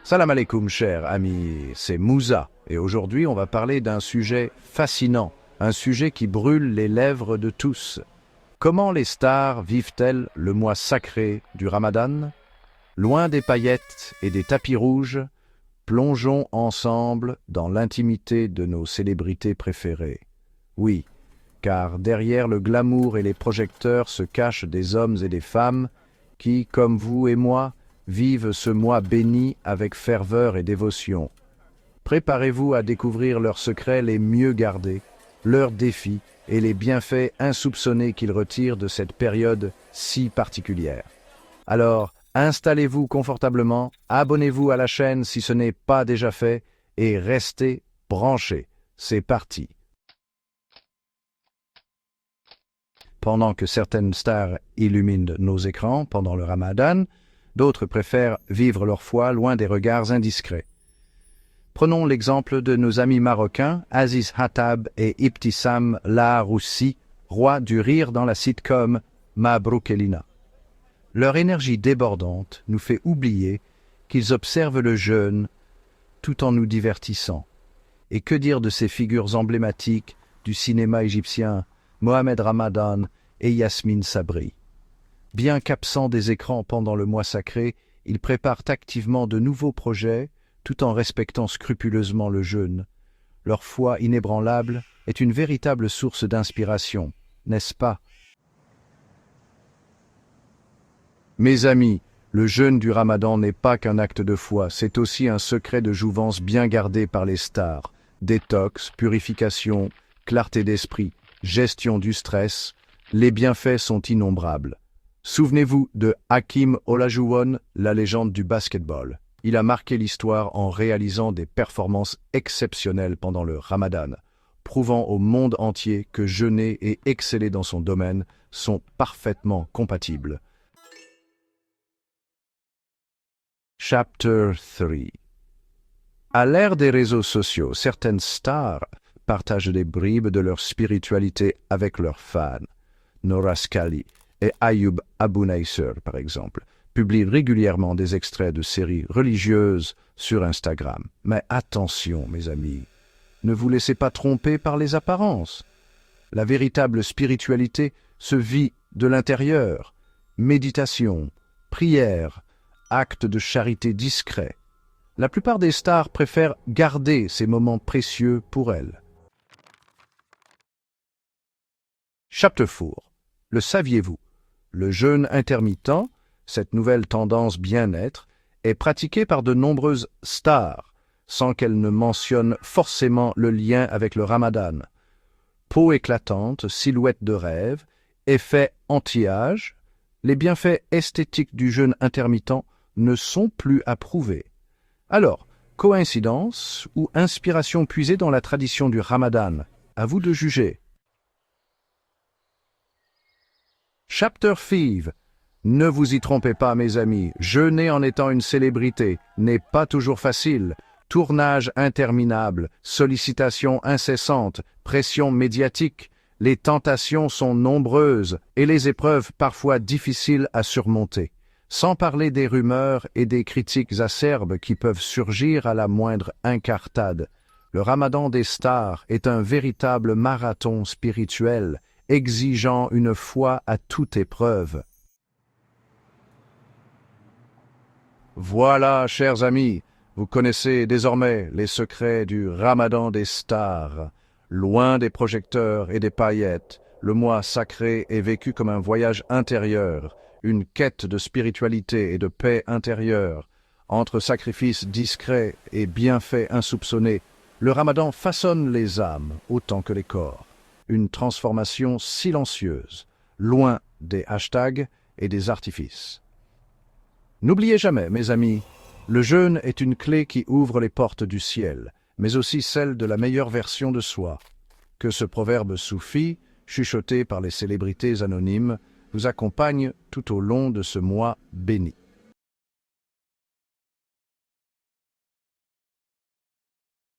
Salam alaikum, cher ami, c'est Moussa, et aujourd'hui on va parler d'un sujet fascinant, un sujet qui brûle les lèvres de tous. Comment les stars vivent-elles le mois sacré du Ramadan? Loin des paillettes et des tapis rouges, plongeons ensemble dans l'intimité de nos célébrités préférées. Oui, car derrière le glamour et les projecteurs se cachent des hommes et des femmes qui, comme vous et moi, vivent ce mois béni avec ferveur et dévotion. Préparez-vous à découvrir leurs secrets les mieux gardés, leurs défis et les bienfaits insoupçonnés qu'ils retirent de cette période si particulière. Alors, installez-vous confortablement, abonnez-vous à la chaîne si ce n'est pas déjà fait et restez branchés. C'est parti. Pendant que certaines stars illuminent nos écrans pendant le Ramadan, d'autres préfèrent vivre leur foi loin des regards indiscrets. Prenons l'exemple de nos amis marocains Aziz Hattab et Ibtissam Laroussi, rois du rire dans la sitcom Mabrouk Elina. Leur énergie débordante nous fait oublier qu'ils observent le jeûne tout en nous divertissant. Et que dire de ces figures emblématiques du cinéma égyptien, Mohamed Ramadan et Yasmine Sabri. Bien qu'absents des écrans pendant le mois sacré, ils préparent activement de nouveaux projets tout en respectant scrupuleusement le jeûne. Leur foi inébranlable est une véritable source d'inspiration, n'est-ce pas? Mes amis, le jeûne du Ramadan n'est pas qu'un acte de foi, c'est aussi un secret de jouvence bien gardé par les stars. Détox, purification, clarté d'esprit, gestion du stress, les bienfaits sont innombrables. Souvenez-vous de Hakeem Olajuwon, la légende du basketball. Il a marqué l'histoire en réalisant des performances exceptionnelles pendant le Ramadan, prouvant au monde entier que jeûner et exceller dans son domaine sont parfaitement compatibles. Chapter 3. À l'ère des réseaux sociaux, certaines stars partagent des bribes de leur spiritualité avec leurs fans. Nora Scully et Ayoub Abou-Naïser, par exemple, publient régulièrement des extraits de séries religieuses sur Instagram. Mais attention, mes amis, ne vous laissez pas tromper par les apparences. La véritable spiritualité se vit de l'intérieur. Méditation, prière, actes de charité discrets. La plupart des stars préfèrent garder ces moments précieux pour elles. Chapter 4. Le saviez-vous? Le jeûne intermittent, cette nouvelle tendance bien-être, est pratiquée par de nombreuses stars, sans qu'elles ne mentionnent forcément le lien avec le Ramadan. Peau éclatante, silhouette de rêve, effet anti-âge, les bienfaits esthétiques du jeûne intermittent ne sont plus à prouver. Alors, coïncidence ou inspiration puisée dans la tradition du Ramadan? À vous de juger. Chapter 5. Ne vous y trompez pas, mes amis, jeûner en étant une célébrité n'est pas toujours facile. Tournage interminable, sollicitations incessantes, pression médiatique, les tentations sont nombreuses et les épreuves parfois difficiles à surmonter. Sans parler des rumeurs et des critiques acerbes qui peuvent surgir à la moindre incartade. Le Ramadan des stars est un véritable marathon spirituel, exigeant une foi à toute épreuve. Voilà, chers amis, vous connaissez désormais les secrets du Ramadan des stars. Loin des projecteurs et des paillettes, le mois sacré est vécu comme un voyage intérieur, une quête de spiritualité et de paix intérieure. Entre sacrifices discrets et bienfaits insoupçonnés, le Ramadan façonne les âmes autant que les corps. Une transformation silencieuse, loin des hashtags et des artifices. N'oubliez jamais, mes amis, le jeûne est une clé qui ouvre les portes du ciel, mais aussi celle de la meilleure version de soi. Que ce proverbe soufi, chuchoté par les célébrités anonymes, vous accompagne tout au long de ce mois béni.